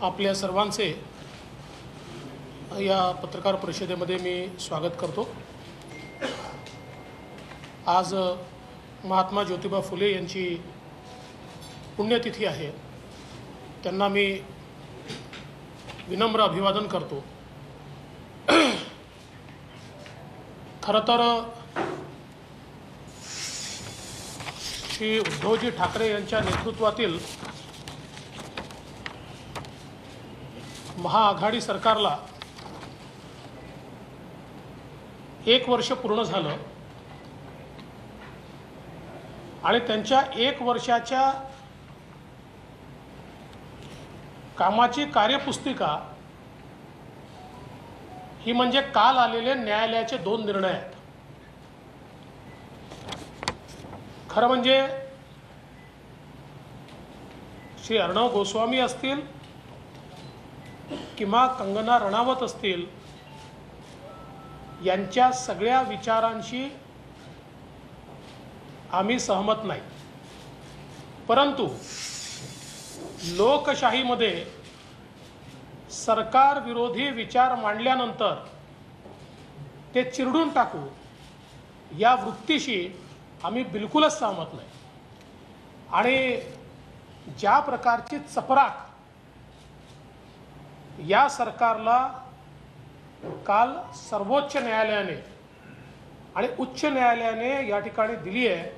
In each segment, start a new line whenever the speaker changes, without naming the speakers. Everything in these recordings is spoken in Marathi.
आपल्या सर्वांचे या पत्रकार परिषदेमध्ये मी स्वागत करतो। आज महात्मा ज्योतिबा फुले यांची पुण्यतिथी आहे। त्यांना मी विनम्र अभिवादन करतो। खरं तर श्री उद्धवजी ठाकरे यांच्या नेतृत्वातील महाआघाडी सरकारला 1 वर्ष पूर्ण झालं आणि त्यांच्या 1 वर्षाच्या कामाची कार्यपुस्तिका ही म्हणजे काल आलेले न्यायालयाचे 2 निर्णय आहेत। खरं म्हणजे श्री अर्णव गोस्वामी असतील किंवा कंगना रणावत असतील, यांच्या सगळ्या विचारांशी आम्ही सहमत नाही, परंतु लोकशाहीमध्ये सरकार विरोधी विचार मांडल्यानंतर ते चिरडून टाकू या वृत्तीशी आम्ही बिलकुलच सहमत नाही। आणि ज्या प्रकारची चपराक या सरकारला काल सर्वोच्च न्यायालयाने आणि उच्च न्यायालयाने या ठिकाणी दिली आहे,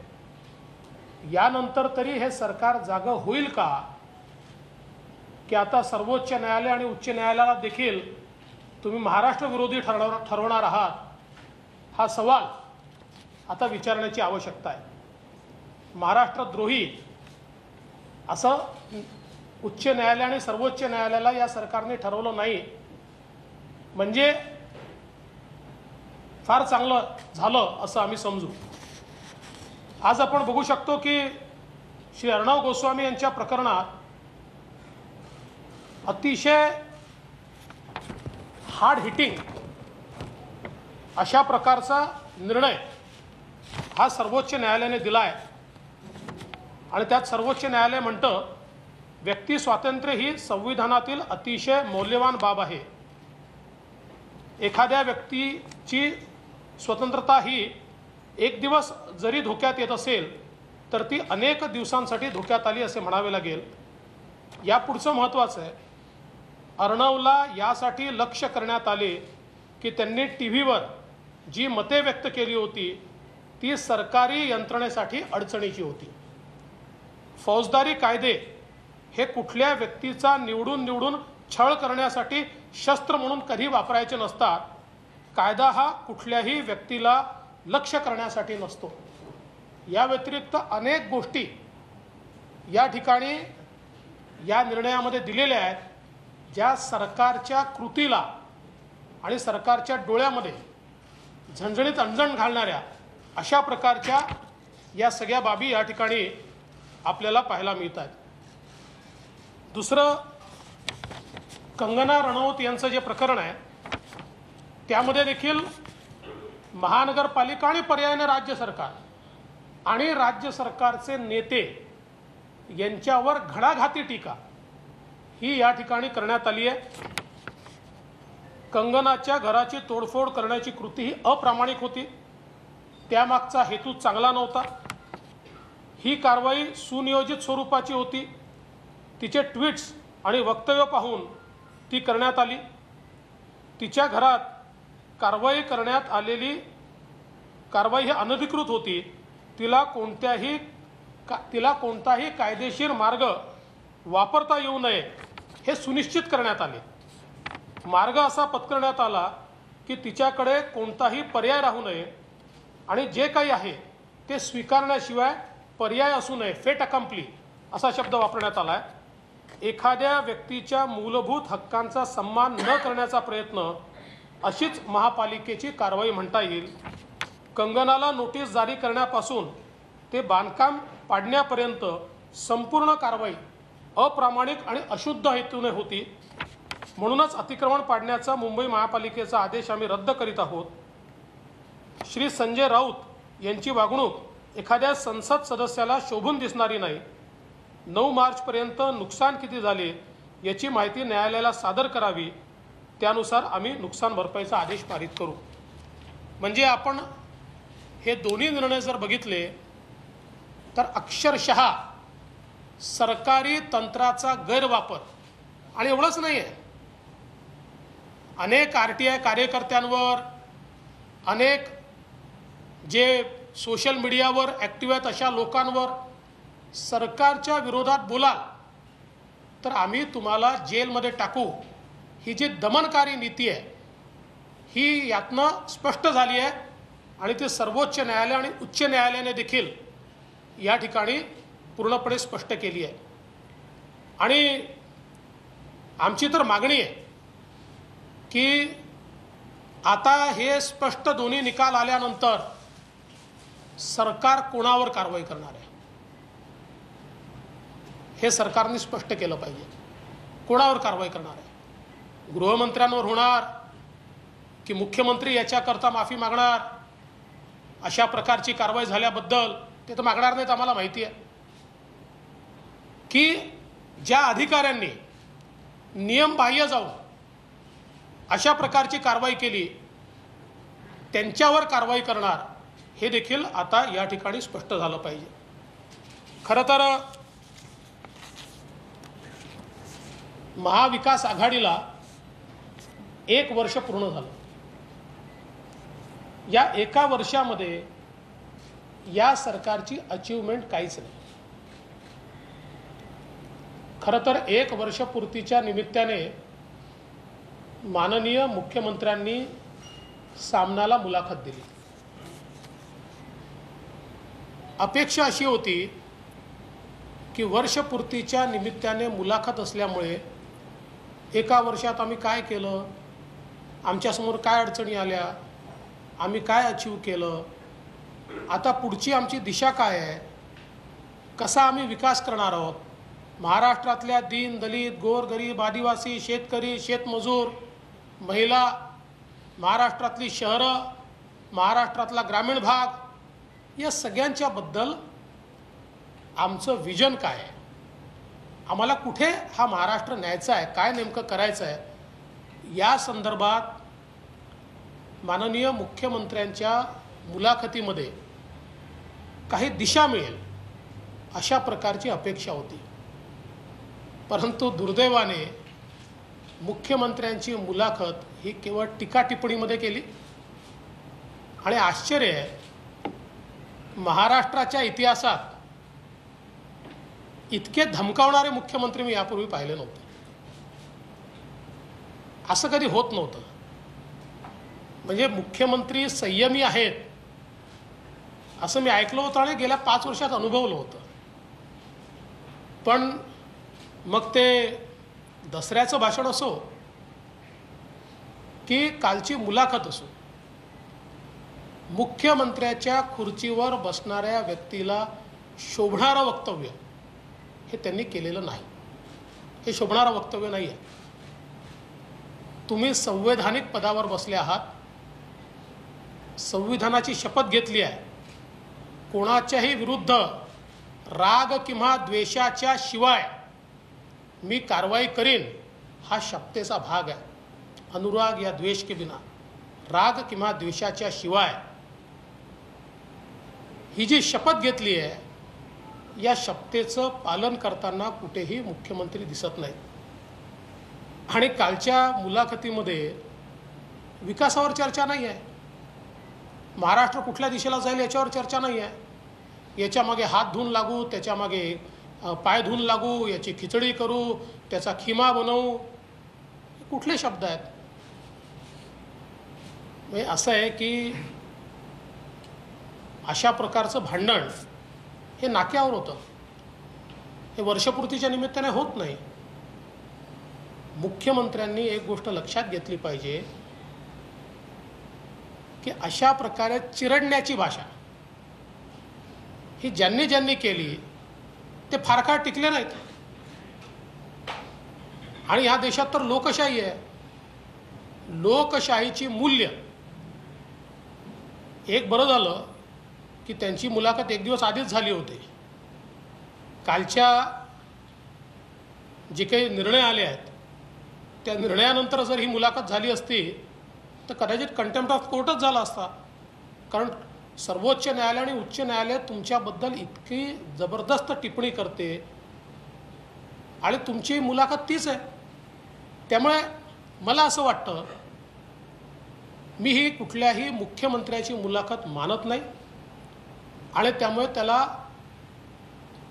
यानंतर तरी हे सरकार जागं होईल का, की आता सर्वोच्च न्यायालय आणि उच्च न्यायालयाला देखील तुम्ही महाराष्ट्र विरोधी ठरवणार आहात, हा सवाल आता विचारण्याची आवश्यकता आहे। महाराष्ट्रद्रोही असं उच्च न्यायालय आणि सर्वोच्च न्यायालयाला या सरकारने ठरवलं नाही म्हणजे फार चांगलं झालं असं आम्ही समजू। आज आपण बघू शकतो की श्री अर्णव गोस्वामी यांच्या प्रकरणात अतिशय हार्ड हिटिंग अशा प्रकारचा निर्णय हा सर्वोच्च न्यायालयाने दिला आहे। आणि त्यात सर्वोच्च न्यायालय म्हणतं, व्यक्ती स्वातंत्र्य ही संविधानातील अतिशय मौल्यवान बाब आहे। एखाद्या व्यक्तीची स्वतंत्रता ही एक दिवस जरी धोक्यात येत असेल तर ती अनेक दिवसांसाठी धोक्यात आली असे म्हणावे लागेल। यापुढचं महत्त्वाचं आहे, अर्णवला यासाठी लक्ष्य करण्यात आले की त्यांनी टीव्हीवर जी मते व्यक्त केली होती ती सरकारी यंत्रणेसाठी अडचणीची होती। फौजदारी कायदे हे कुठल्या व्यक्तीचा निवडून छळ करण्यासाठी शस्त्र म्हणून कधी वापरायचे नसतात। कायदा हा कुठल्याही व्यक्तीला लक्ष्य करण्यासाठी नसतो। या व्यतिरिक्त अनेक गोष्टी या ठिकाणी या निर्णयामध्ये दिलेल्या आहेत, ज्या सरकारच्या कृतीला आणि सरकारच्या डोळ्यामध्ये झणझणीत अंजन घालणाऱ्या अशा प्रकारच्या या सगळ्या बाबी या ठिकाणी आपल्याला पाहायला मिळतात। दुसरं, कंगना रणावत यांचं जे प्रकरण आहे त्यामध्ये देखील महानगरपालिका आणि पर्यायाने राज्य सरकार आणि राज्य सरकारचे नेते यांच्यावर घणाघाती टीका ही या ठिकाणी करण्यात आली आहे। कंगनाच्या घराची तोडफोड करण्याची कृती ही अप्रामाणिक होती, त्यामागचा हेतू चांगला नव्हता। ही कारवाई सुनियोजित स्वरूपाची होती। तिचे ट्विट्स आणि वक्तव्य पाहून ती करण्यात आली। तिच्या घरात कारवाई करण्यात आलेली कारवाई ही अनधिकृत होती। तिला कोणताही कायदेशीर मार्ग वापरता येऊ नये हे सुनिश्चित करण्यात आले। मार्ग असा पत्करण्यात आला की तिच्याकडे कोणताही पर्याय राहू नये आणि जे काही आहे ते स्वीकारण्याशिवाय पर्याय असू नये, फेट अकम्प्ली असा शब्द वापरण्यात आला आहे। एखाद्या व्यक्तीच्या मूलभूत हक्कांचा सन्मान न करण्याचा प्रयत्न अशीच महापालिकेची कारवाई म्हणता येईल। कंगनाला नोटीस जारी करण्यापासून ते बांधकाम पाडण्यापर्यंत संपूर्ण कारवाई अप्रामाणिक आणि अशुद्ध हेतूने होती। म्हणूनच अतिक्रमण पाडण्याचा मुंबई महापालिकेचा आदेश आम्ही रद्द करीत आहोत। श्री संजय राऊत यांची वागणूक एखाद्या संसद सदस्याला शोभून दिसणारी नाही। 9 मार्चपर्यंत नुकसान किती झाले याची माहिती न्यायालयाला सादर करावी, त्यानुसार आम्ही नुकसान भरपाईचा आदेश पारित करू. म्हणजे आपण हे दोन्ही निर्णय जर बघितले तर अक्षरशः सरकारी तंत्राचा गैरवापर, आणि एवढंच नाही आहे, अनेक RTI कार्यकर्त्यांवर, अनेक जे सोशल मीडियावर ॲक्टिव्ह आहेत अशा लोकांवर सरकारच्या विरोधात बोलाल तर आम्ही तुम्हाला जेलमध्ये टाकू, ही जी दमनकारी नीती आहे ही यातनं स्पष्ट झाली आहे. आणि ते सर्वोच्च न्यायालय आणि उच्च न्यायालयाने देखील या ठिकाणी पूर्णपणे स्पष्ट केली आहे. आणि आमची तर मागणी आहे की आता हे स्पष्ट दोन्ही निकाल आल्यानंतर सरकार कोणावर कारवाई करणार आहे हे सरकारने स्पष्ट केलं पाहिजे. कोणावर कारवाई करणार आहे? गृहमंत्र्यांवर होणार की मुख्यमंत्री याच्याकरता माफी मागणार? अशा प्रकारची कारवाई झाल्याबद्दल ते तर मागणार नाहीत, आम्हाला माहिती आहे. की ज्या अधिकाऱ्यांनी नियमबाह्य जाऊन अशा प्रकारची कारवाई केली त्यांच्यावर कारवाई करणार हे देखील आता या ठिकाणी स्पष्ट झालं पाहिजे. खरं तर महाविकास आघाडीला 1 वर्ष पूर्ण झालं. या एका वर्षामध्ये या सरकारची अचीवमेंट काहीच नाही. खरं तर 1 वर्षपूर्तीच्या निमित्ताने माननीय मुख्यमंत्र्यांनी सामनाला मुलाखत दिली. अपेक्षा अशी होती की वर्षपूर्तीच्या निमित्ताने मुलाखत असल्यामुळे एका वर्षात आम्ही काय केलं, आमच्यासमोर काय अडचणी आल्या, आम्ही काय अचीव केलं, आता पुढची आमची दिशा काय आहे, कसा आम्ही विकास करणार आहोत, महाराष्ट्रातल्या दीन दलित गोरगरीब आदिवासी शेतकरी शेतमजूर महिला, महाराष्ट्रातली शहरं, महाराष्ट्रातला ग्रामीण भाग, या सगळ्यांच्याबद्दल आमचं विजन काय आहे, आम्हाला कुठे हा महाराष्ट्र न्यायचा आहे, काय नेमकं करायचं आहे, या संदर्भात माननीय मुख्यमंत्र्यांच्या मुलाखतीमध्ये काही दिशा मिळेल अशा प्रकारची अपेक्षा होती. परंतु दुर्दैवाने मुख्यमंत्र्यांची मुलाखत ही केवळ टीका टिप्पणीमध्ये केली. आणि आश्चर्य आहे, महाराष्ट्राच्या इतिहासात इतके धमकावणारे मुख्यमंत्री मी यापूर्वी पाहिले नव्हते. असं कधी होत नव्हतं. म्हणजे मुख्यमंत्री संयमी आहेत असं मी ऐकलं होतं आणि गेल्या 5 वर्षात अनुभवलं होतं. पण मग ते दसऱ्याचं भाषण असो की कालची मुलाखत असो, मुख्यमंत्र्याच्या खुर्चीवर बसणाऱ्या व्यक्तीला शोभणारं वक्तव्य हे त्यांनी केलेलं नाही. हे शोभणारं वक्तव्य नाही आहे. तुम्ही संवैधानिक पदावर बसले आहात, संविधानाची शपथ घेतली आहे, कोणाच्याही विरुद्ध राग किंवा द्वेषाच्या शिवाय मी कारवाई करीन हा शपथेचा भाग आहे. अनुराग या द्वेष के बिना, राग किंवा द्वेषाच्या शिवाय ही जी शपथ घेतली आहे या शपथेचं पालन करताना कुठेही मुख्यमंत्री दिसत नाहीत. आणि कालच्या मुलाखतीमध्ये विकासावर चर्चा नाही आहे, महाराष्ट्र कुठल्या दिशेला जाईल याच्यावर चर्चा नाही आहे. याच्यामागे हात धुवून लागू, त्याच्यामागे पाय धुवून लागू, याची खिचडी करू, त्याचा खिमा बनवू, कुठले शब्द आहेत? म्हणजे असं आहे की अशा प्रकारचं भांडण हे नाक्यावर होतं. हे वर्षपूर्तीच्या निमित्ताने होत नाही. मुख्यमंत्र्यांनी एक गोष्ट लक्षात घेतली पाहिजे की अशा प्रकारे चिरडण्याची भाषा ही ज्यांनी ज्यांनी केली ते फार काळ टिकले नाहीत. आणि ह्या देशात तर लोकशाही आहे. लोकशाहीची मूल्य, एक बरं झालं की त्यांची मुलाखत 1 दिवस आधीच झाली होती. कालच्या जे काही निर्णय आले आहेत त्या निर्णयानंतर जर ही मुलाखत झाली असती तर कदाचित कंटेम्प्ट ऑफ कोर्टच झाला असता. कारण सर्वोच्च न्यायालय आणि उच्च न्यायालय तुमच्याबद्दल इतकी जबरदस्त टिप्पणी करते आणि तुमची मुलाखत तीच आहे. त्यामुळे मला असं वाटतं, मी ही कुठल्याही मुख्यमंत्र्याची मुलाखत मानत नाही आणि त्यामुळे त्याला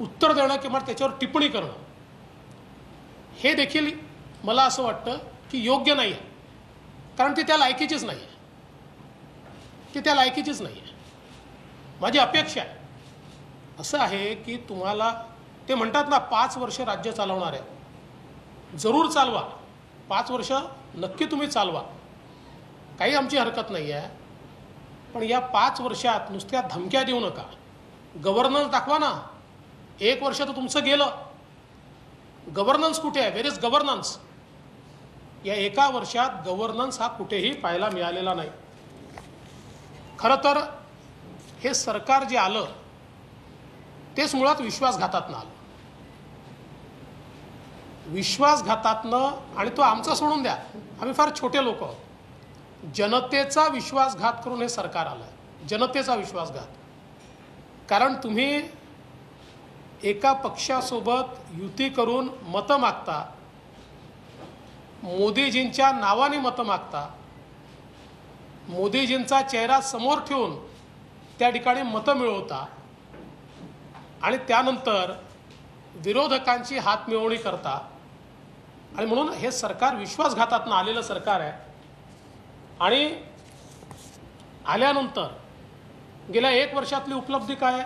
उत्तर देणं किंवा त्याच्यावर टिप्पणी करणं हे देखील मला असं वाटतं की योग्य नाही आहे. कारण ती त्या लायकीचीच नाही आहे. ती त्या लायकीचीच नाही आहे. माझी अपेक्षा आहे असं आहे की तुम्हाला ते म्हणतात ना 5 वर्ष राज्य चालवणार आहे, जरूर चालवा. 5 वर्ष नक्की तुम्ही चालवा, काही आमची हरकत नाही आहे. पण या 5 वर्षात नुसत्या धमक्या देऊ नका. गव्हर्नन्स दाखवा ना. 1 वर्ष तर तुमचं गेलं. गव्हर्नन्स कुठे आहे? वेर इज गव्हर्नन्स? या 1 वर्षात गव्हर्नन्स हा कुठेही पाहायला मिळालेला नाही. खरं तर हे सरकार जे आलं तेच मुळात विश्वासघातातनं आलं. विश्वासघातातनं, आणि तो आमचा सोडून द्या, आम्ही फार छोटे लोक आहोत. जनतेचा विश्वासघात करून हे सरकार आलं आहे. जनतेचा विश्वासघात. कारण तुम्ही एका पक्षासोबत युती करून मतं मागता, मोदीजींच्या नावाने मतं मागता, मोदीजींचा चेहरा समोर ठेवून त्या ठिकाणी मतं मिळवता आणि त्यानंतर विरोधकांची हातमिळवणी करता. आणि म्हणून हे सरकार विश्वासघातातून आलेलं सरकार आहे. आणि आल्यानंतर गेल्या 1 वर्षातली उपलब्धी काय आहे?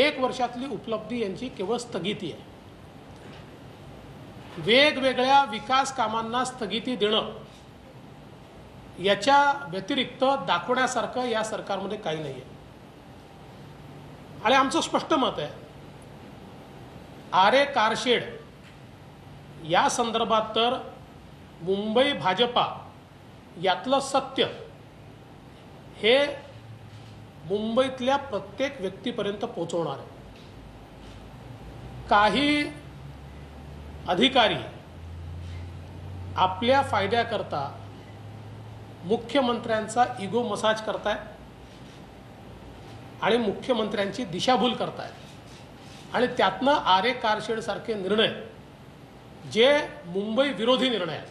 1 वर्षातली उपलब्धी यांची केवळ स्थगिती आहे. वेगवेगळ्या विकास कामांना स्थगिती देणं याच्या व्यतिरिक्त दाखवण्यासारखं या सरकारमध्ये काही नाही आहे. आणि आमचं स्पष्ट मत आहे, आरे कारशेड या संदर्भात तर मुंबई भाजपा यातलं सत्य हे मुंबईतल्या प्रत्येक व्यक्तीपर्यंत पोहोचवणार आहे. काही अधिकारी आपल्या फायद्याकरता मुख्यमंत्र्यांचा इगो मसाज करतायत आणि मुख्यमंत्र्यांची दिशाभूल करतायत. आणि त्यातनं आरे कारशेडसारखे निर्णय जे मुंबई विरोधी निर्णय आहेत,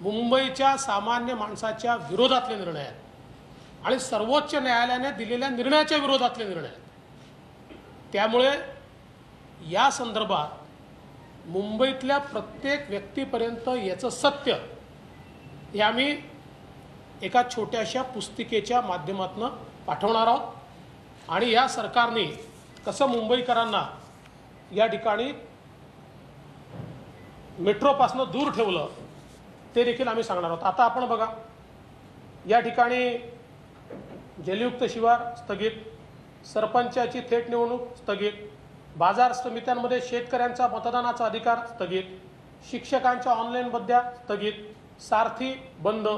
मुंबईच्या सामान्य माणसाच्या विरोधातले निर्णय आहेत आणि सर्वोच्च न्यायालयाने दिलेल्या निर्णयाच्या विरोधातले निर्णय आहेत. त्यामुळे या संदर्भात मुंबईतल्या प्रत्येक व्यक्तीपर्यंत याचं सत्य हे आम्ही एका छोट्याशा पुस्तिकेच्या माध्यमातून पाठवणार आहोत. आणि या सरकारने कसं मुंबईकरांना या ठिकाणी मेट्रोपासून दूर ठेवलं ते देखील आम्ही सांगणार आहोत. आता आपण बघा, या ठिकाणी जलयुक्त शिवार स्थगित, सरपंचाची थेट निवडणूक स्थगित, बाजार समित्यांमध्ये शेतकऱ्यांचा मतदानाचा अधिकार स्थगित, शिक्षकांच्या ऑनलाईन बद्द्या स्थगित, सारथी बंद.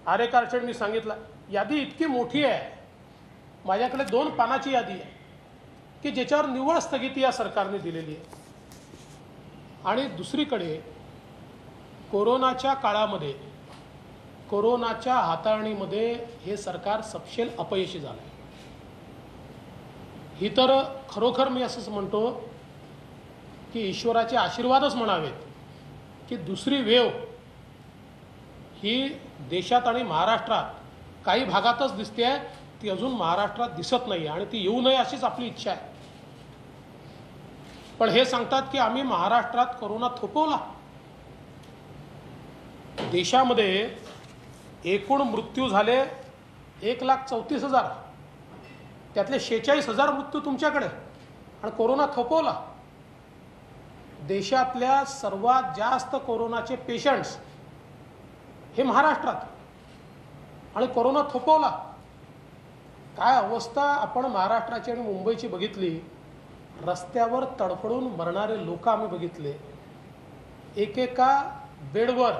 आरे कारशेड मी सांगितलं, यादी इतकी मोठी आहे, माझ्याकडे 2 पानाची यादी आहे की ज्याच्यावर निव्वळ स्थगिती या सरकारने दिलेली आहे. आणि दुसरीकडे कोरोनाच्या काळामध्ये, कोरोनाच्या हाताळणीमध्ये हे सरकार सपशेल अपयशी झालं आहे. ही तर खरोखर मी असंच म्हणतो की ईश्वराचे आशीर्वादच म्हणावेत की दुसरी वेव ही देशात आणि महाराष्ट्रात काही भागातच दिसते आहे, ती अजून महाराष्ट्रात दिसत नाही आणि ती येऊ नये अशीच आपली इच्छा आहे. पण हे सांगतात की आम्ही महाराष्ट्रात कोरोना थोपवला. देशामध्ये एकूण मृत्यू झाले 1,34,000, त्यातले 46,000 मृत्यू तुमच्याकडे, आणि कोरोना थोपवला. देशातल्या सर्वात जास्त कोरोनाचे पेशंट्स हे महाराष्ट्रात, आणि कोरोना थोपवला. काय अवस्था आपण महाराष्ट्राची आणि मुंबईची बघितली. रस्त्यावर तडफडून मरणारे लोक आम्ही बघितले. एकेका बेडवर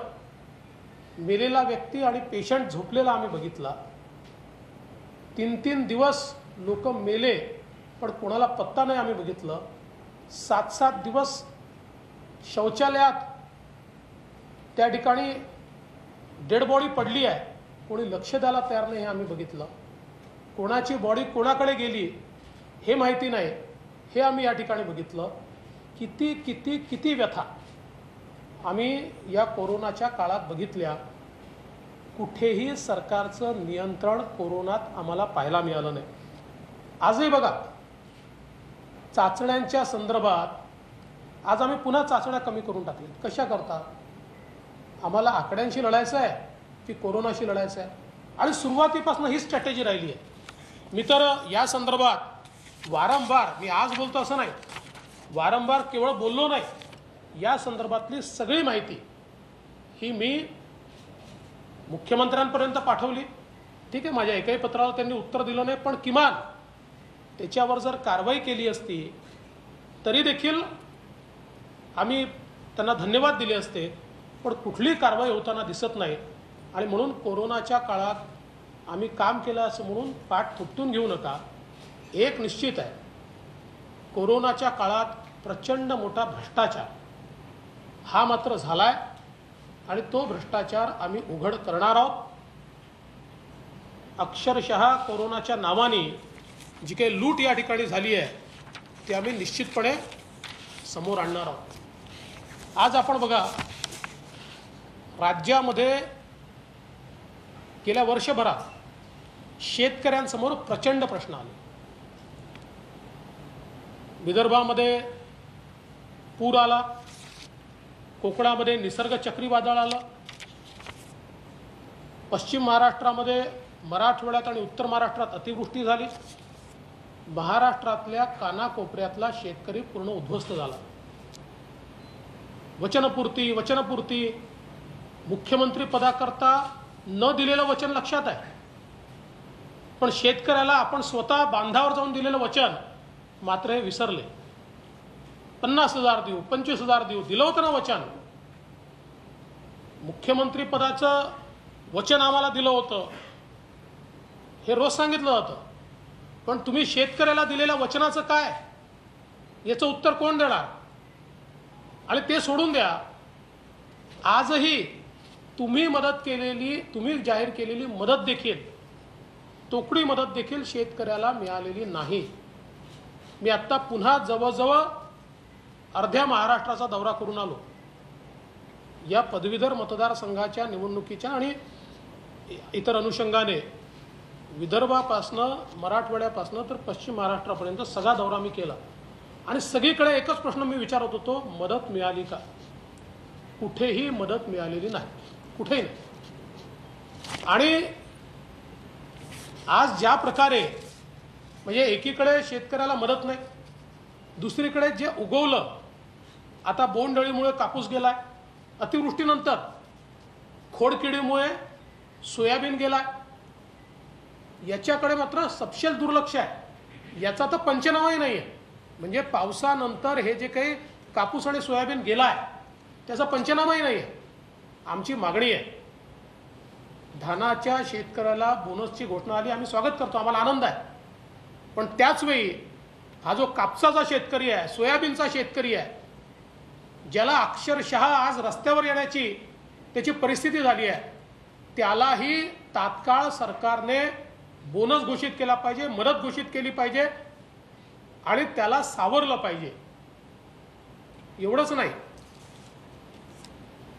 मेलेला व्यक्ती आणि पेशंट झोपलेला आम्ही बघितला. 3-3 दिवस लोक मेले पण कोणाला पत्ता नाही आम्ही बघितलं. 7-7 दिवस शौचालयात त्या ठिकाणी डेड बॉडी पडली आहे, कोणी लक्ष द्यायला तयार नाही हे आम्ही बघितलं. कोणाची बॉडी कोणाकडे गेली हे माहिती नाही हे आम्ही या ठिकाणी बघितलं. किती किती किती व्यथा आम्ही या कोरोनाच्या काळात बघितल्या. कुठेही सरकारचं नियंत्रण कोरोनात आम्हाला पाहायला मिळालं नाही. आजही बघा, चाचण्यांच्या संदर्भात आज आम्ही पुन्हा चाचण्या कमी करून टाकल्या. कशा करता? आम्हाला आकड्यांशी लढायचं आहे की कोरोनाशी लढायचं आहे? आणि सुरुवातीपासून ही स्ट्रॅटेजी राहिली आहे. मी तर या संदर्भात वारंवार, मी आज बोलतो असं नाही, वारंवार केवळ बोललो नाही, या संदर्भातली सगळी माहिती ही मी मुख्यमंत्र्यांपर्यंत पाठवली. ठीक आहे, माझ्या एकाही पत्राला त्यांनी उत्तर दिलं नाही, पण किमान त्याच्यावर जर कारवाई केली असती तरी देखील आम्ही त्यांना धन्यवाद दिले असते. पण कुठलीही कारवाई होताना दिसत नाही. आणि म्हणून कोरोनाच्या काळात आम्ही काम केलं असं म्हणून पाठ थुपटून घेऊ नका. एक निश्चित आहे, कोरोनाच्या काळात प्रचंड मोठा भ्रष्टाचार हा मात्र झालाय आणि तो भ्रष्टाचार आम्ही उघड करणार आहोत. अक्षरशः कोरोनाच्या नावाने जी काही लूट या ठिकाणी झाली आहे ती आम्ही निश्चितपणे समोर आणणार आहोत. आज आपण बघा, राज्यामध्ये गेल्या वर्षभरात शेतकऱ्यांसमोर प्रचंड प्रश्न आले. विदर्भामध्ये पूर आला, कोकणामध्ये निसर्ग चक्रीवादळ आलं, पश्चिम महाराष्ट्रामध्ये, मराठवाड्यात आणि उत्तर महाराष्ट्रात अतिवृष्टी झाली, महाराष्ट्रातल्या कानाकोपऱ्यातला शेतकरी पूर्ण उद्ध्वस्त झाला. वचनपूर्ती मुख्यमंत्री पदाकरता न दिलेलं वचन लक्षात आहे, पण शेतकऱ्याला आपण स्वतः बांधावर जाऊन दिलेलं वचन मात्र हे विसरले. 50,000 देऊ, 25,000 देऊ, दिलं होतं ना वचन. मुख्यमंत्री पदाचं वचन आम्हाला दिलं होतं हे रोज सांगितलं जातं, पण तुम्ही शेतकऱ्याला दिलेल्या वचनाचं काय, याचं उत्तर कोण देणार? आणि ते सोडून द्या, आजही तुम्ही मदत केलेली, तुम्ही जाहीर केलेली मदत देखील, तोकडी मदत देखील शेतकऱ्याला मिळालेली नाही. मी आत्ता पुन्हा जवळजवळ अर्ध्या महाराष्ट्राचा दौरा करून आलो. या पदवीधर मतदारसंघाच्या निवडणुकीच्या आणि इतर अनुषंगाने विदर्भापासनं, मराठवाड्यापासनं तर पश्चिम महाराष्ट्रापर्यंत सगळा दौरा मी केला. आणि सगळीकडे एकच प्रश्न मी विचारत होतो, मदत मिळाली का? कुठेही मदत मिळालेली नाही, कुठेही नाही. आणि आज ज्या प्रकारे, म्हणजे एकीकडे शेतकऱ्याला मदत नाही, दुसरीकडे जे उगवलं, आता बोंडअळीमुळे कापूस गेलाय, अतिवृष्टीनंतर खोडकिडीमुळे सोयाबीन गेलाय, याच्याकडे मात्र सपशेल दुर्लक्ष आहे. याचा तर पंचनामाही नाही आहे. म्हणजे पावसानंतर हे जे काही कापूस आणि सोयाबीन गेलाय त्याचा पंचनामाही नाही आहे. आमची मागणी आहे, धानाच्या शेतकऱ्याला बोनसची घोषणा आली, आम्ही स्वागत करतो, आम्हाला आनंद आहे. पण त्याचवेळी हा जो कापसाचा शेतकरी आहे, सोयाबीनचा शेतकरी आहे, ज्याला अक्षरशः आज रस्त्यावर येण्याची त्याची परिस्थिती झाली आहे, त्यालाही तात्काळ सरकारने बोनस घोषित केला पाहिजे, मदत घोषित केली पाहिजे आणि त्याला सावरलं पाहिजे. एवढंच नाही,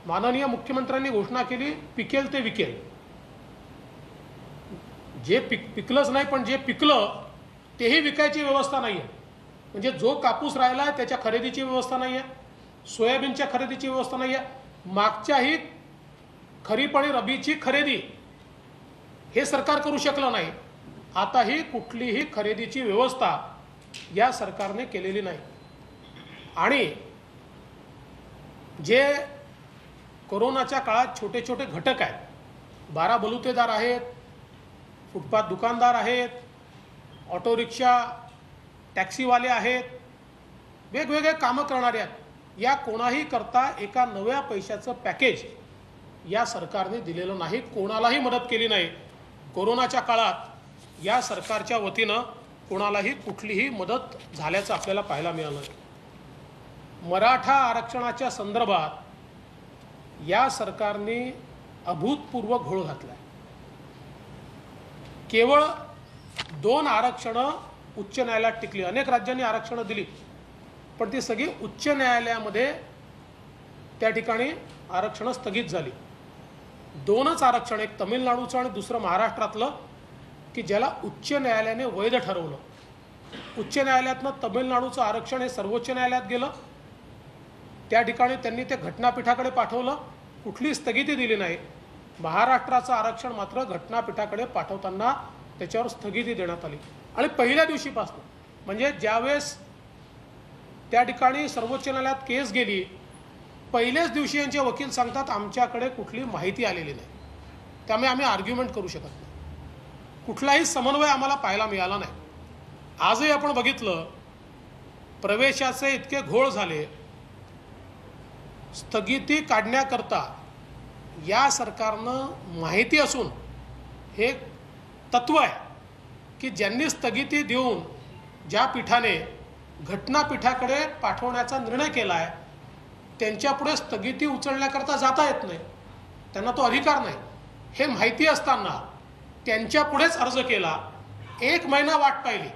माननीय मुख्यमंत्र्यांनी घोषणा केली, पिकेल ते विकेल. जे पिकलंच नाही, पण जे पिकलं तेही विकायची व्यवस्था नाही आहे. म्हणजे जो कापूस राहिला आहे त्याच्या खरेदीची व्यवस्था नाही आहे, सोयाबीनच्या खरेदीची व्यवस्था नाही आहे, मागच्याही खरीप आणि रबीची खरेदी हे सरकार करू शकलं नाही. आताही कुठलीही खरेदीची व्यवस्था या सरकारने केलेली नाही. आणि जे कोरोनाच्या काळात छोटे छोटे घटक आहेत, 12 बलुतेदार आहेत, फुटपाथ दुकानदार आहेत, ऑटो रिक्षा टॅक्सीवाले आहेत, वेगवेगळे कामं करणारे आहेत, या कोणाही करता एका नव्या पैशाचं पॅकेज या सरकारने दिलेलं नाही, कोणालाही मदत केली नाही. कोरोनाच्या काळात या सरकारच्या वतीनं कोणालाही कुठलीही मदत झाल्याचं आपल्याला पाहायला मिळालं. मराठा आरक्षणाच्या संदर्भात या सरकारने अभूतपूर्व घोळ घातला आहे। केवळ 2 आरक्षणं उच्च न्यायालयात टिकली। अनेक राज्यांनी आरक्षणं दिली, पण ती सगळी उच्च न्यायालयामध्ये त्या ठिकाणी आरक्षणं स्थगित झाली। 2च आरक्षण, एक तमिळनाडूचं आणि दुसरं महाराष्ट्रातलं, की ज्याला उच्च न्यायालयाने वैध ठरवलं। उच्च न्यायालयातनं तमिळनाडूचं आरक्षण हे सर्वोच्च न्यायालयात गेलं, त्या ठिकाणी त्यांनी ते घटनापीठाकडे पाठवलं, कुठली स्थगिती दिली नाही। महाराष्ट्राचं आरक्षण मात्र घटनापीठाकडे पाठवताना त्याच्यावर स्थगिती देण्यात आली। आणि पहिल्या दिवशीपासून, म्हणजे ज्यावेळेस त्या ठिकाणी सर्वोच्च न्यायालयात केस गेली, पहिल्याच दिवशी यांचे वकील सांगतात आमच्याकडे कुठली माहिती आलेली नाही, त्यामुळे आम्ही आर्ग्युमेंट करू शकत नाही, कुठलाही समन्वय आम्हाला पाहायला मिळाला नाही। आजही आपण बघितलं, प्रवेशाचे इतके घोळ झाले, स्थगिती काढण्याकरता या सरकारनं माहिती असून हे तत्व आहे की ज्यांनी स्थगिती देऊन ज्या पीठाने घटनापीठाकडे पाठवण्याचा निर्णय केला आहे त्यांच्यापुढे स्थगिती उचलण्याकरता जाता येत नाही, त्यांना तो अधिकार नाही। हे माहिती असताना त्यांच्यापुढेच अर्ज केला, 1 महिना वाट पाहिली,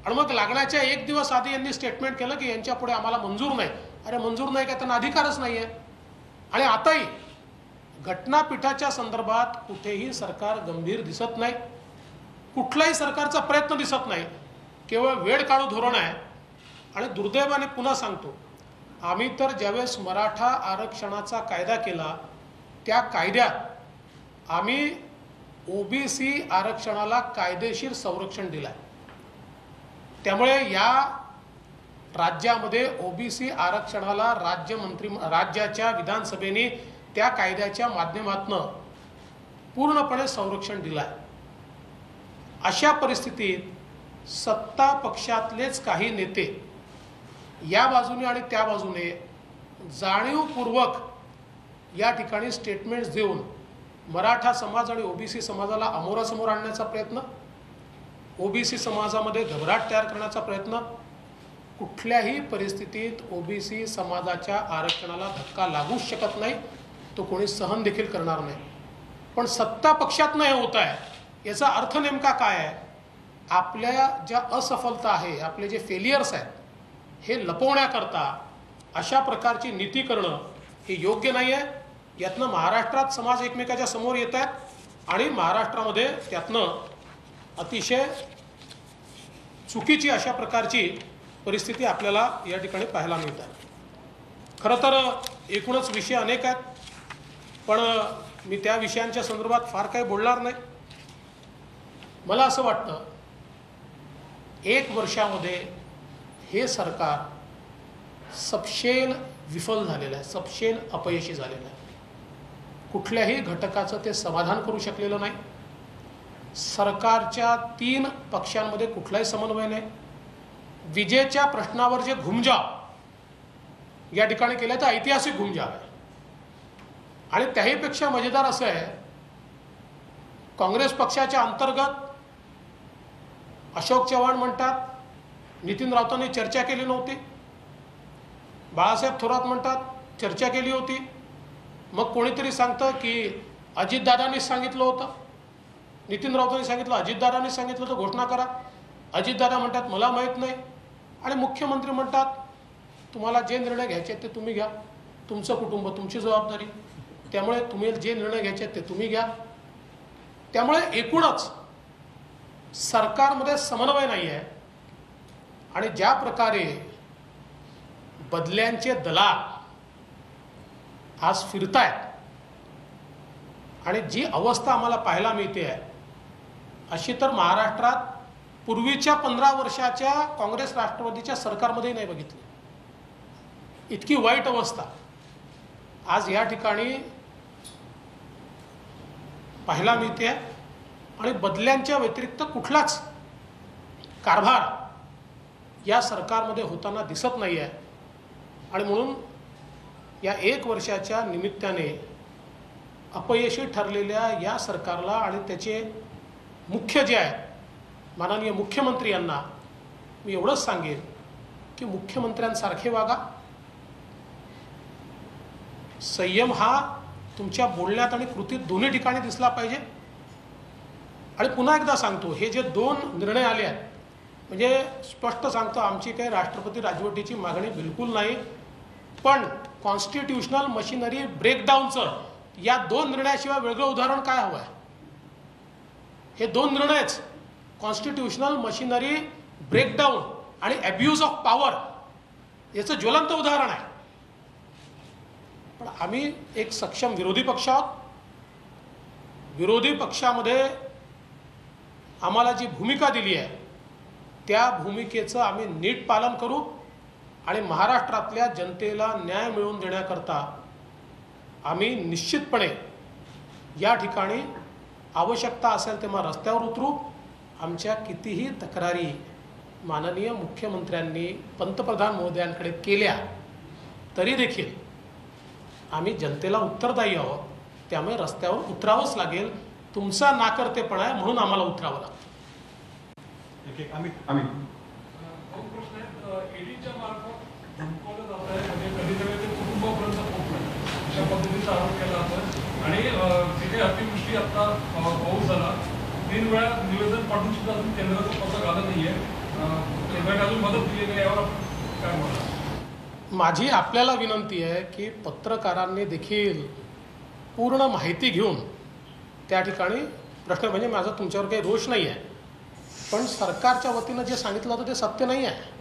आणि मग लागण्याच्या 1 दिवस आधी यांनी स्टेटमेंट केलं की यांच्यापुढे आम्हाला मंजूर नाही। अरे मंजूर नाही का, त्यांना अधिकारच नाही आहे। आणि आताही घटनापीठाच्या संदर्भात कुठेही सरकार गंभीर दिसत नाही, कुठलाही सरकारचा प्रयत्न दिसत नाही, केवळ वेळ काढू धोरण आहे। आणि दुर्दैवाने पुन्हा सांगतो, आम्ही तर ज्यावेळेस मराठा आरक्षणाचा कायदा केला त्या कायद्यात आम्ही ओबीसी आरक्षणाला कायदेशीर संरक्षण दिलं आहे। त्यामुळे या राज्यामध्ये ओबीसी आरक्षणाला राज्याच्या विधानसभेने त्या कायद्याच्या माध्यमातून पूर्णपणे संरक्षण दिलं आहे। अशा परिस्थितीत सत्ता पक्षातलेच काही नेते या बाजूने आणि त्या बाजूने जाणीवपूर्वक या ठिकाणी स्टेटमेंट्स देऊन मराठा समाज आणि ओबीसी समाजाला अमोरासमोर आणण्याचा प्रयत्न, ओबीसी समाजामध्ये घबराट तयार करण्याचा प्रयत्न, कुठल्याही परिस्थितीत ओबीसी समाजाच्या आरक्षणाला धक्का लागूच शकत नाही, तो कोणी सहन देखील करणार नाही। पण सत्ता पक्षातनं हे होत आहे, याचा अर्थ नेमका काय आहे? आपल्या ज्या असफलता आहे, आपले जे फेलियर्स आहेत, हे लपवण्याकरता अशा प्रकारची नीती करणं हे योग्य नाही आहे। यातनं महाराष्ट्रात समाज एकमेकाच्या समोर येत आहेत आणि महाराष्ट्रामध्ये त्यातनं अतिशय चुकीची अशा प्रकारची परिस्थिती आपल्याला या ठिकाणी पाहायला मिळत आहे। खरं तर एकूणच विषय अनेक आहेत, पण मी त्या विषयांच्या संदर्भात फार काही बोलणार नाही। मला असं वाटतं 1 वर्षामध्ये हे सरकार सपशेल विफल झालेलं आहे, सपशेल अपयशी झालेलं आहे। कुठल्याही घटकाचं ते समाधान करू शकलेलं नाही। सरकारच्या 3 पक्षांमध्ये कुठलाही समन्वय नाही। विजेच्या प्रश्नावर जे घुमजाव या ठिकाणी केलं तर ऐतिहासिक घुमजाव आहे। आणि त्याहीपेक्षा मजेदार असं आहे, काँग्रेस पक्षाच्या अंतर्गत अशोक चव्हाण म्हणतात नितीन राऊतांनी चर्चा केली नव्हती, बाळासाहेब थोरात म्हणतात चर्चा केली होती, मग कोणीतरी सांगतं की अजितदादांनी सांगितलं होतं, नितीन राऊतांनी सांगितलं, अजितदादांनी सांगितलं तर घोषणा करा। अजितदादा म्हणतात मला माहीत नाही, आणि मुख्यमंत्री म्हणतात तुम्हाला जे निर्णय घ्यायचे ते तुम्ही घ्या, तुमचं कुटुंब तुमची जबाबदारी, त्यामुळे तुम्ही जे निर्णय घ्यायचे ते तुम्ही घ्या। त्यामुळे एकूणच सरकारमध्ये समन्वय नाही आहे। आणि ज्या प्रकारे बदल्यांचे दलाल आज फिरतायत आणि जी अवस्था आम्हाला पाहायला मिळते आहे, अशी तर महाराष्ट्रात पूर्वीच्या 15 वर्षाच्या काँग्रेस राष्ट्रवादीच्या सरकारमध्येही नाही बघितली। इतकी वाईट अवस्था आज या ठिकाणी पाहायला मिळते आहे। आणि बदल्यांच्या व्यतिरिक्त कुठलाच कारभार या सरकारमध्ये होताना दिसत नाही आहे। आणि म्हणून या 1 वर्षाच्या निमित्ताने अपयशी ठरलेल्या या सरकारला आणि त्याचे मुख्य जे आहेत माननीय मुख्यमंत्री यांना मी एवढंच सांगेन की मुख्यमंत्र्यांसारखे वागा, संयम हा तुमच्या बोलण्यात आणि कृतीत दोन्ही ठिकाणी दिसला पाहिजे. आणि पुन्हा एकदा सांगतो, हे जे 2 निर्णय आले आहेत, म्हणजे स्पष्ट सांगतो, आमची काही राष्ट्रपती राजवटीची मागणी बिलकुल नाही, पण कॉन्स्टिट्यूशनल मशिनरी ब्रेकडाऊनचं या 2 निर्णयाशिवाय वेगळं उदाहरण काय हवं आहे? हे 2 निर्णयच कॉन्स्टिट्यूशनल मशिनरी ब्रेकडाऊन आणि अब्यूज ऑफ पॉवर याचं ज्वलंत उदाहरण आहे. पण आम्ही एक सक्षम विरोधी पक्ष आहोत. विरोधी पक्षामध्ये आम्हाला जी भूमिका दिली आहे त्या भूमिकेचं आम्ही नीट पालन करू आणि महाराष्ट्रातल्या जनतेला न्याय मिळवून देण्याकरता आम्ही निश्चितपणे या ठिकाणी आवश्यकता असेल तेव्हा रस्त्यावर उतरू. आमच्या कितीही तक्रारी माननीय मुख्यमंत्र्यांनी पंतप्रधान महोदयांकडे केल्या तरी देखील आम्ही जनतेला उत्तरदायी आहोत. त्यामुळे रस्त्यावर उतरावंच लागेल. तुमचा नाकर्तेपणा आहे म्हणून आम्हाला उतरावं लागतं.
ईडीच्या मार्फत धमकवलं जात आहे, म्हणजे कधी कधी ते कुटुंबापर्यंत पोहोचलं अशा पद्धतीचा आरोप केला जातो. आणि जे काही अतिवृष्टी आता पाऊस झाला, 3 वेळा निवेदन पाठवून सुद्धा अजून केंद्राचं पत्र आलं नाहीये. केंद्राने अजून मदत दिली नाही, यावर काय म्हणा?
माझी आपल्याला विनंती आहे की पत्रकारांनी देखील पूर्ण माहिती घेऊन त्या ठिकाणी प्रश्न, म्हणजे माझा तुमच्यावर काही रोष नाही आहे, पण सरकारच्या वतीनं जे सांगितलं होतं ते सत्य नाही आहे.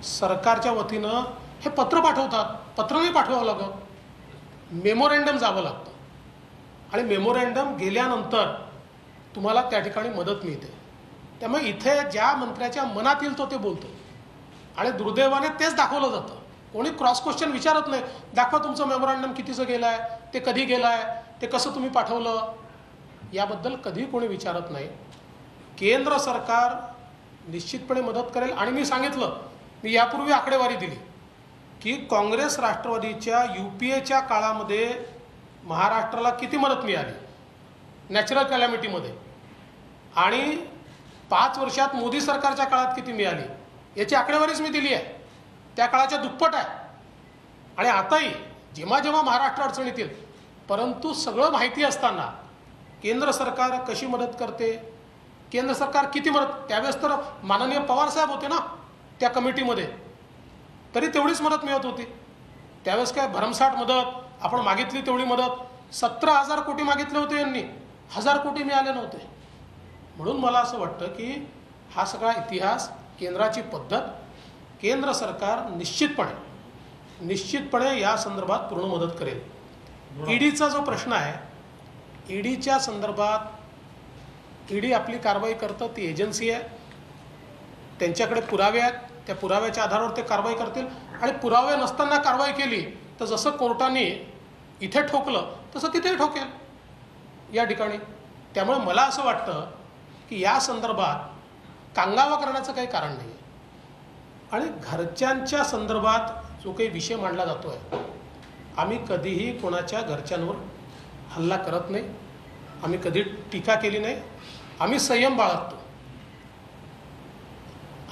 सरकारच्या वतीनं हे पत्र पाठवतात, पत्र नाही पाठवावं लागत, मेमोरँडम जावं लागतं आणि मेमोरँडम गेल्यानंतर तुम्हाला त्या ठिकाणी मदत मिळते. त्यामुळे इथे ज्या मंत्र्याच्या मनात येईल तो ते बोलतो आणि दुर्दैवाने तेच दाखवलं जातं. कोणी क्रॉस क्वेश्चन विचारत नाही, दाखवा तुमचं मेमोरँडम कितीचं गेलं आहे, ते कधी गेलं आहे, ते कसं तुम्ही पाठवलं, याबद्दल कधी कोणी विचारत नाही. केंद्र सरकार निश्चितपणे मदत करेल. आणि मी सांगितलं, मी यापूर्वी आकडेवारी दिली की काँग्रेस राष्ट्रवादीच्या UPAच्या काळामध्ये महाराष्ट्राला किती मदत मिळाली नॅचरल कॅलॅमिटीमध्ये आणि 5 वर्षात मोदी सरकारच्या काळात किती मिळाली याची आकडेवारीच मी दिली आहे. त्या काळाच्या दुप्पट आहे. आणि आताही जेव्हा जेव्हा महाराष्ट्र अडचणीत येईल, परंतु सगळं माहिती असताना केंद्र सरकार कशी मदत करते, केंद्र सरकार किती मदत, त्यावेळेस तर माननीय पवार साहेब होते ना त्या कमिटीमध्ये, तरी तेवढीच मदत मिळत होती. त्यावेळेस काय भरमसाठ मदत आपण मागितली तेवढी मदत, 17,000 कोटी मागितले होते यांनी, 1,000 कोटी मिळाले नव्हते. म्हणून मला असं वाटतं की हा सगळा इतिहास, केंद्राची पद्धत, केंद्र सरकार निश्चितपणे या संदर्भात पूर्ण मदत करेल. ईडीचा जो प्रश्न आहे, ईडीच्या संदर्भात ईडी आपली कारवाई करतं, ती एजन्सी आहे, त्यांच्याकडे पुरावे आहेत, त्या पुराव्याच्या आधारावर ते कारवाई करतील. आणि पुरावे नसताना कारवाई केली तर जसं कोर्टाने इथे ठोकलं तसं तिथेही ठोकेल या ठिकाणी. त्यामुळे मला असं वाटतं की या संदर्भात कांगावा करण्याचं काही कारण नाही आहे. आणि घरच्यांच्या संदर्भात जो काही विषय मांडला जातो आहे, आम्ही कधीही कोणाच्या घरच्यांवर हल्ला करत नाही, आम्ही कधी टीका केली नाही, आम्ही संयम बाळगतो.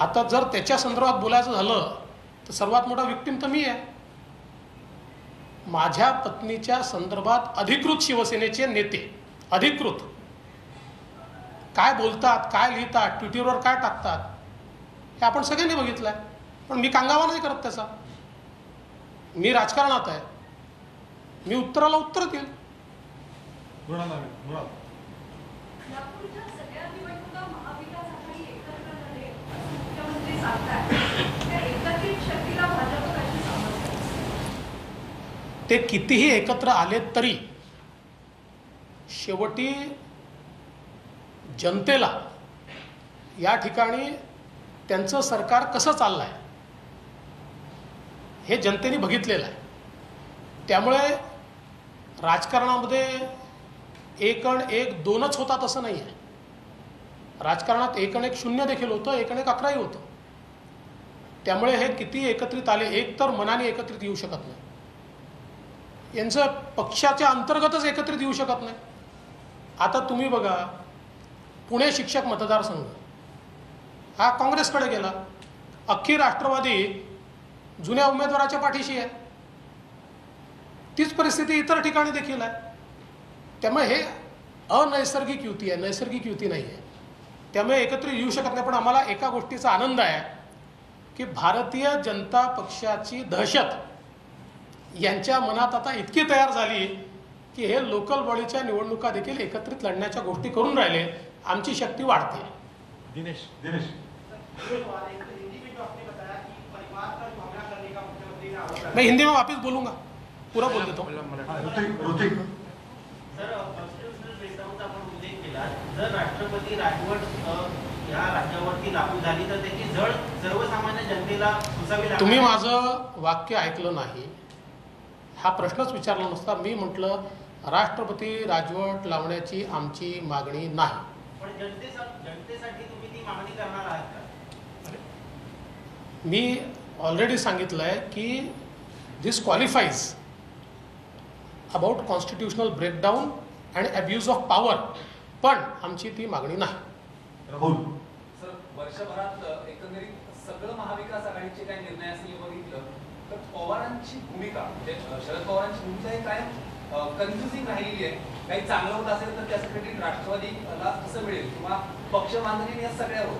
आता जर त्याच्या संदर्भात बोलायचं झालं तर सर्वात मोठा विक्टिम तर मी आहे. माझ्या पत्नीच्या संदर्भात अधिकृत शिवसेनेचे नेते अधिकृत काय बोलतात, काय लिहितात, ट्विटरवर काय टाकतात, हे आपण सगळ्यांनी बघितलं आहे. पण मी कांगावा नाही करत त्याचा. मी राजकारणात आहे, मी उत्तराला उत्तर देईल. ते कितीही एकत्र आले तरी शेवटी जनतेला या ठिकाणी त्यांचं सरकार कसं चाललं आहे हे जनतेने बघितलेलं आहे. त्यामुळे राजकारणामध्ये 1 आणि 1 2च होतात असं नाही आहे. राजकारणात 1 आणि 1 0 देखील होतं, 1 आणि 1 11ही होतं. त्यामुळे हे किती एकत्रित आले, एक तर मनाने एकत्रित येऊ शकत नाही, यांचं पक्षाच्या अंतर्गतच एकत्रित येऊ शकत नाही. आता तुम्ही बघा, पुणे शिक्षक मतदारसंघ हा काँग्रेसकडे गेला, अख्खी राष्ट्रवादी जुन्या उमेदवाराच्या पाठीशी आहे. तीच परिस्थिती इतर ठिकाणी देखील आहे. त्यामुळे हे अनैसर्गिक युती आहे, नैसर्गिक युती नाही आहे. त्यामुळे एकत्र येऊ शकत नाही. पण आम्हाला एका गोष्टीचा आनंद आहे की भारतीय जनता पक्षाची दहशत यांच्या मनात आता इतकी तयार झाली की हे लोकल बॉडीच्या निवडणुका देखील एकत्रित लढण्याच्या गोष्टी करून राहिले. आमची शक्ती वाढते.
दिनेश
मैं हिंदी में वापस बोलूंगा, पूरा बोल देता हूँ.
ऋतिक
सर, कॉन्स्टिट्युशनल ब्रेकडाऊनचा आपण उल्लेख केला. जर राष्ट्रपती राजवट या राज्यावरती लागू झाली तर त्याची जड सर्वसामान्य जनतेला सोसावी लागते.
तुम्ही माझं वाक्य ऐकलं नाही. हा प्रश्नच विचारला नसता. मी म्हटलं राष्ट्रपती राजवट लावण्याची आमची मागणी नाही.
पण जनतेसाठी तुम्ही ती मागणी करणार आहात का?
मी ऑलरेडी सांगितलं आहे की this qualifies about constitutional breakdown and abuse of power, पण आमची ती मागणी नाही.
राहुल
सर, वर्षभरात एकंदरीत सगळं महाविकास आघाडीचे काही निर्णय असतील बघितलं तर पवारांची भूमिका म्हणजे शरद पवारांची भूमिका हे काय कन्फ्युजिंग राहिलेली आहे. काही चांगलं होत असेल तर त्याचं क्रेडिट राष्ट्रवादीला कसं मिळेल किंवा पक्ष बांधणी या सगळ्यावर.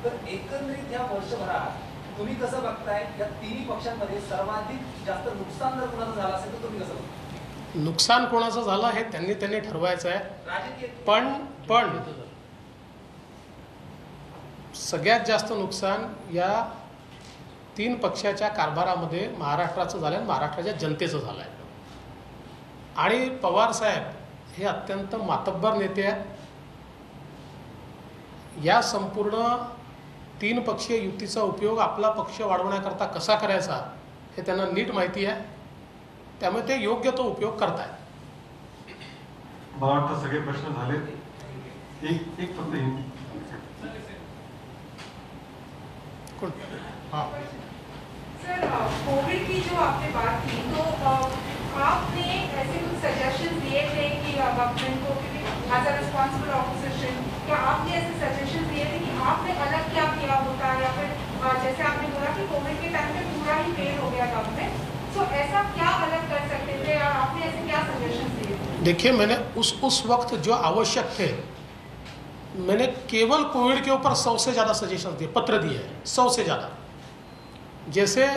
तर एकंदरीत या वर्षभरात तुम्ही कसं बघताय या तिन्ही पक्षांमध्ये सर्वाधिक जास्त नुकसान जर कुणाचं झालं असेल तर तुम्ही कसं बघताय?
नुकसान कोणाचं झालं हे त्यांनी ठरवायचं आहे.
राजकीय
पण सगळ्यात जास्त नुकसान या तीन पक्षाच्या कारभारामध्ये महाराष्ट्राचं झालं आहे, महाराष्ट्राच्या जनतेचं झालं आहे. आणि पवार साहेब हे अत्यंत मातब्बर नेते आहेत. या संपूर्ण तीन पक्षीय युतीचा उपयोग आपला पक्ष वाढवण्याकरता कसा करायचा हे त्यांना नीट माहिती आहे. त्यामुळे ते योग्य तो उपयोग करतायत.
मला वाटतं सगळे प्रश्न झाले. एक फक्त
हाँ.
सर, कोविड की जो आपने बात की तो आपने ऐसे कुछ सजेशन दिए थे कि गवर्नमेंट को एज अ रिस्पॉन्सिबल ऑफिसर, क्या आपने ऐसे सजेशन दिए थे कि आपने अलग क्या किया होता, या फिर जैसे आपने बोला कि कोविड के टाइम पे पूरा ही फेल हो गया गवर्नमेंट, तो ऐसा क्या अलग कर सकते थे और आपने ऐसे क्या सजेशन दिए थे?
देखिए, मैंने उस वक्त जो आवश्यक थे मैंने केवल कोविड के ऊपर 100 से ज़्यादा सजेशन दिए, पत्र दिए हैं 100 से ज़्यादा. जैसे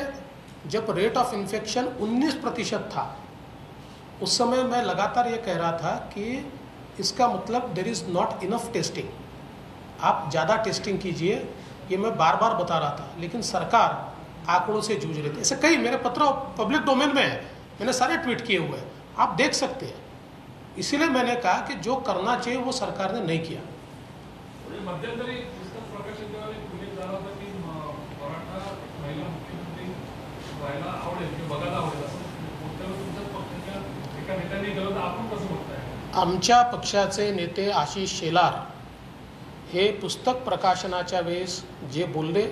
जब रेट ऑफ इन्फेक्शन 19% था उस समय मैं लगातार ये कह रहा था कि इसका मतलब there is not enough testing, आप ज़्यादा टेस्टिंग कीजिए. ये मैं बार बार बता रहा था, लेकिन सरकार आंकड़ों से जूझ रही थी. ऐसे कई मेरे पत्र पब्लिक डोमेन में है, मैंने सारे ट्वीट किए हुए हैं, आप देख सकते हैं. इसीलिए मैंने कहा कि जो करना चाहिए वो सरकार ने नहीं किया.
मध्यंतरी पुस्तक प्रकाशित जेव्हा एक उल्लेख झाला होता की मराठा महिला मुख्यमंत्री व्हायला आवडेल किंवा बघायला आवडेल असं तुमच्या पक्षाच्या एका नेत्याने केलं, तर आपण कसं बघताय?
आमच्या पक्षाचे नेते आशिष शेलार हे पुस्तक प्रकाशनाच्या वेळेस जे बोलले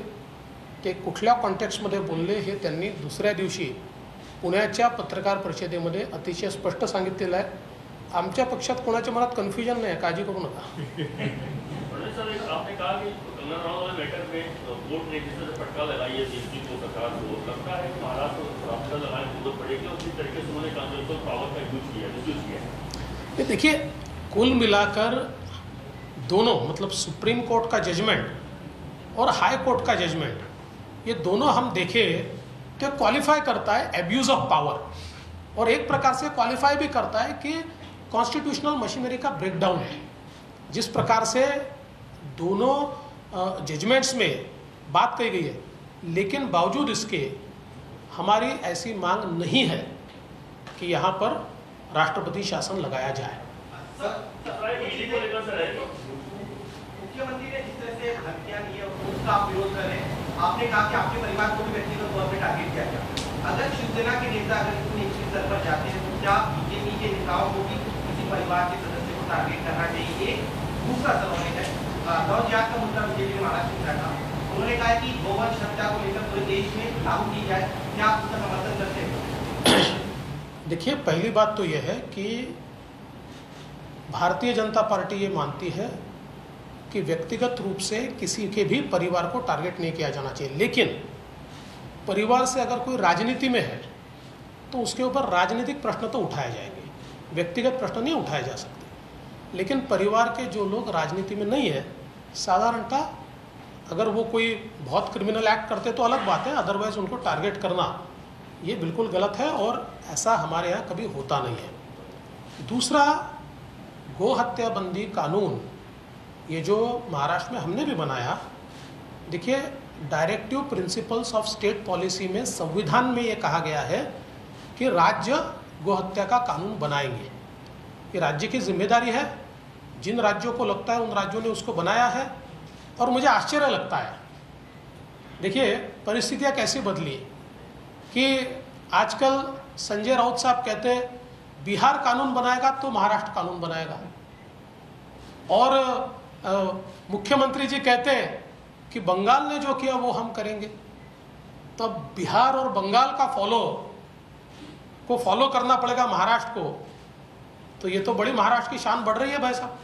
ते कुठल्या कॉन्टेक्स्टमध्ये बोलले हे त्यांनी दुसऱ्या दिवशी पुण्याच्या पत्रकार परिषदेमध्ये अतिशय स्पष्ट सांगितलेलं आहे. आमच्या पक्षात कोणाच्या मनात कन्फ्युजन नाही आहे, काळजी करू नका.
सर, आपने कहा कि कंगना रनौत वाले मैटर में कोर्ट ने जिस तरह फटका लगाई है बीजेपी को, सरकार को, लगता है कि महाराष्ट्र रास्ता लगाने की जरूरत पड़ेगी और किस तरीके से उन्होंने कांग्रेस पावर का यूज किया.
देखिए, कुल मिलाकर दोनों मतलब सुप्रीम कोर्ट का जजमेंट और हाई कोर्ट का जजमेंट, ये दोनों हम देखें तो क्वालिफाई करता है एब्यूज़ ऑफ पावर, और एक प्रकार से क्वालिफाई भी करता है कि कॉन्स्टिट्यूशनल मशीनरी का ब्रेकडाउन है. जिस प्रकार से दोनों जजमेंट्स में बात कही गई है, लेकिन बावजूद इसके हमारी ऐसी मांग नहीं है कि यहाँ पर राष्ट्रपति शासन लगाया जाए.
मुख्यमंत्री ने जिस तरह से हत्या की है उसका आप विरोध कर रहे हैं. आपने कहा कि आपके परिवार को भी व्यक्तिगत तौर पर टारगेट किया गया. अगर शिवसेना के नेता अगर निचली स्तर पर जाते हैं तो क्या बीजेपी के नेताओं को भी किसी परिवार के सदस्य को टारगेट करना चाहिए? दूसरा सवाल है, नवजात का मुद्दा बीजेपी ने महाराष्ट्र में रखा. उन्होंने कहा कि गोवंश हत्या को लेकर पूरे देश में लागू की जाए, क्या आप उसका समर्थन करते हैं?
देखिए, पहली बात तो यह है कि भारतीय जनता पार्टी ये मानती है कि व्यक्तिगत रूप से किसी के भी परिवार को टारगेट नहीं किया जाना चाहिए, लेकिन परिवार से अगर कोई राजनीति में है तो उसके ऊपर राजनीतिक प्रश्न तो उठाए जाएंगे, व्यक्तिगत प्रश्न नहीं उठाए जा सकते। लेकिन परिवार के जो लोग राजनीति में नहीं है, साधारणतः अगर वो कोई बहुत क्रिमिनल एक्ट करते तो अलग बात है, अदरवाइज उनको टारगेट करना ये बिल्कुल गलत है और ऐसा हमारे यहाँ कभी होता नहीं है। दूसरा, गो हत्या बंदी कानून ये जो महाराष्ट्र में हमने भी बनाया, देखिए directive principles of state policy में संविधान में ये कहा गया है कि राज्य गोहत्या का कानून बनाएंगे। ये राज्य की जिम्मेदारी है, जिन राज्यों को लगता है उन राज्यों ने उसको बनाया है। और मुझे आश्चर्य लगता है, देखिए परिस्थितियाँ कैसी बदली कि आजकल संजय राउत साहब कहते हैं बिहार कानून बनाएगा तो महाराष्ट्र कानून बनाएगा, और मुख्यमंत्री जी कहते हैं कि बंगाल ने जो किया वो हम करेंगे। तब बिहार और बंगाल का फॉलो करना पड़ेगा महाराष्ट्र को, तो ये तो बड़ी महाराष्ट्र की शान बढ़ रही है भाई साहब।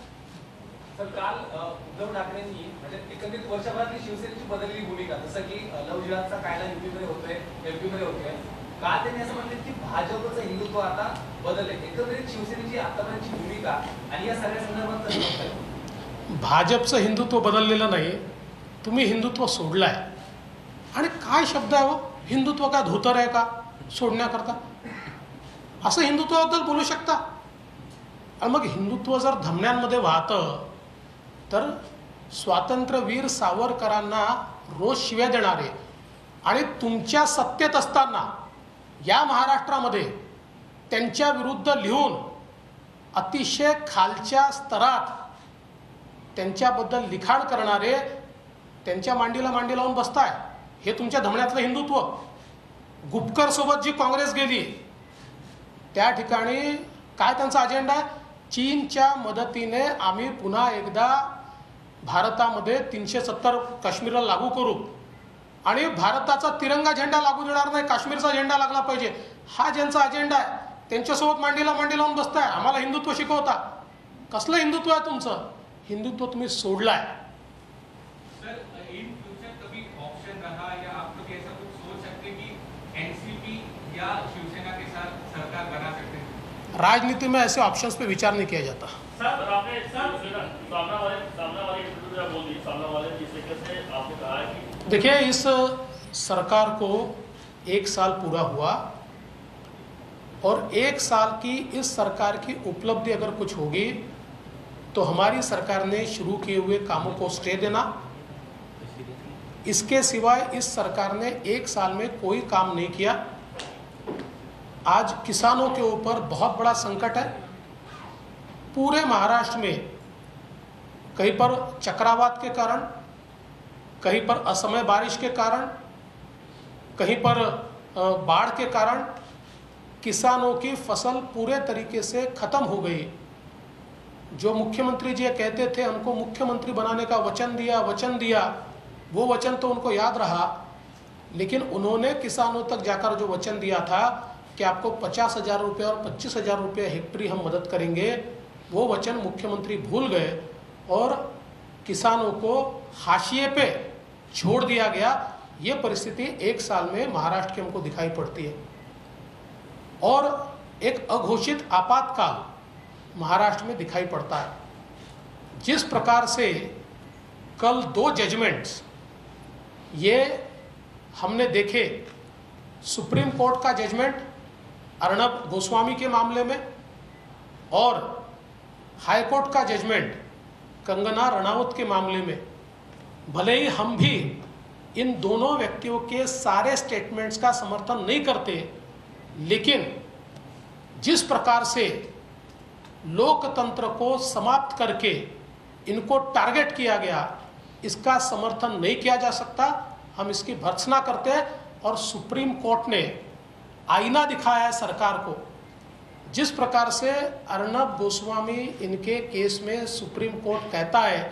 सर, काल उद्धव ठाकरेंनी म्हणजे एकंदरीत वर्षभरातली शिवसेनेची बदललेली भूमिका, जसं की लव्ह जिहादचा कायदा यूपीमध्ये होतोय, एमपीमध्ये होतोय, का त्यांनी असं म्हटलं की भाजपचं हिंदुत्व आता बदलले, एकंदरीत शिवसेनेची आतापर्यंतची भूमिका आणि या सगळ्या संदर्भात कसं बघताय?
भाजपचं हिंदुत्व बदललेलं नाही, तुम्ही हिंदुत्व सोडलाय। आणि काय शब्द आहे हो, हिंदुत्व काय धोतर आहे का सोडण्याकरता? असं हिंदुत्वाबद्दल बोलू शकता? आणि मग हिंदुत्व जर धमन्यांमध्ये वाहतं तर स्वातंत्र्यवीर सावरकरांना रोज शिव्या देणारे आणि तुमच्या सत्तेत असताना या महाराष्ट्रामध्ये त्यांच्या विरुद्ध लिहून अतिशय खालच्या स्तरात त्यांच्याबद्दल लिखाण करणारे त्यांच्या मांडीला मांडी लावून बसताय, हे तुमच्या धमण्यातलं हिंदुत्व। गुपकर सोबत जी काँग्रेस गेली त्या ठिकाणी काय त्यांचा अजेंडा आहे? चीनच्या मदतीने आम्ही पुन्हा एकदा भारतामध्ये 370 काश्मीरला लागू करू आणि भारताचा तिरंगा झेंडा लागू देणार नाही, काश्मीरचा झेंडा लागला पाहिजे, हा ज्यांचा अजेंडा आहे त्यांच्यासोबत मांडीला मांडी लावून बसताय, आम्हाला हिंदुत्व शिकवता। कसलं हिंदुत्व आहे तुमचं? हिंदुत्व तुम्ही सोडलाय।
सर, इन फ्यूचर कभी ऑप्शन रहा या आप लोग ऐसा कुछ सोच सकते कि एनसीपी या शिवसेना के साथ सरकार बना सकते हैं?
राजनीति में ऐसे ऑप्शंस पे विचार नहीं किया जाता।
सर, आपने सामना वाले बोल दी, सामना वाले जिस तरीके से आपने कहा है कि
देखिए इस सरकार को 1 साल पूरा हुआ और 1 साल की इस सरकार की उपलब्धि अगर कुछ होगी तो हमारी सरकार ने शुरू किए हुए कामों को स्टे देना, इसके सिवाय इस सरकार ने 1 साल में कोई काम नहीं किया। आज किसानों के ऊपर बहुत बड़ा संकट है। पूरे महाराष्ट्र में कहीं पर चक्रवात के कारण, कहीं पर असमय बारिश के कारण, कहीं पर बाढ़ के कारण किसानों की फसल पूरे तरीके से खत्म हो गई। जो मुख्यमंत्री जी कहते थे हमको मुख्यमंत्री बनाने का वचन दिया, वो वचन तो उनको याद रहा, लेकिन उन्होंने किसानों तक जाकर जो वचन दिया था कि आपको 50,000 रुपये और 25,000 रुपये हेक्टेरी हम मदद करेंगे, वो वचन मुख्यमंत्री भूल गए और किसानों को हाशिए पे छोड़ दिया गया। ये परिस्थिति 1 साल में महाराष्ट्र के हमको दिखाई पड़ती है। और एक अघोषित आपातकाल महाराष्ट्र में दिखाई पड़ता है। जिस प्रकार से कल 2 जजमेंट्स ये हमने देखे, सुप्रीम कोर्ट का जजमेंट अर्णब गोस्वामी के मामले में और हाई कोर्ट का जजमेंट कंगना रनावत के मामले में, भले ही हम भी इन दोनों व्यक्तियों के सारे स्टेटमेंट्स का समर्थन नहीं करते, लेकिन जिस प्रकार से लोकतंत्र को समाप्त करके इनको टारगेट किया गया, इसका समर्थन नहीं किया जा सकता। हम इसकी भर्त्सना करते हैं और सुप्रीम कोर्ट ने आईना दिखाया है सरकार को। जिस प्रकार से अर्णब गोस्वामी इनके केस में सुप्रीम कोर्ट कहता है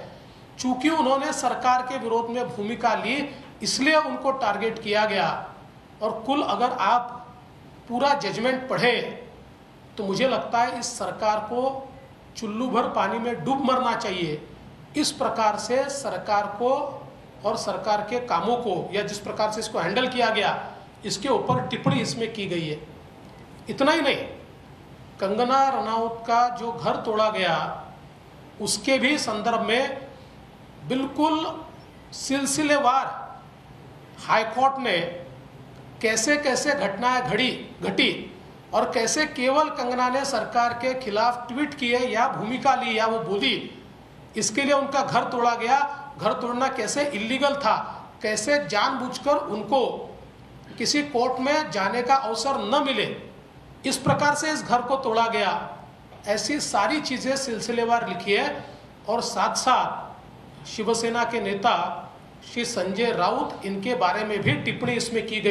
चूंकि उन्होंने सरकार के विरोध में भूमिका ली इसलिए उनको टारगेट किया गया। और कुल अगर आप पूरा जजमेंट पढ़े तो मुझे लगता है इस सरकार को चुल्लू भर पानी में डूब मरना चाहिए। इस प्रकार से सरकार को और सरकार के कामों को, या जिस प्रकार से इसको हैंडल किया गया, इसके ऊपर टिप्पणी इसमें की गई है। इतना ही नहीं, कंगना रनौत का जो घर तोड़ा गया उसके भी संदर्भ में बिल्कुल सिलसिलेवार हाईकोर्ट ने कैसे कैसे घटनाएं घटी और कैसे केवल कंगना ने सरकार के खिलाफ ट्वीट किए या भूमिका ली या वो बोली, इसके लिए उनका घर तोड़ा गया। घर तोड़ना कैसे इलीगल था, कैसे जानबूझकर उनको किसी कोर्ट में जाने का अवसर न मिले, इस प्रकार से इस घर को तोड़ा गया। ऐसी सारी चीजें सिलसिलेवार लिखी है और साथ साथ शिवसेना के नेता श्री संजय राउत, इनके बारे में भी टिप्पणी इसमें की गई।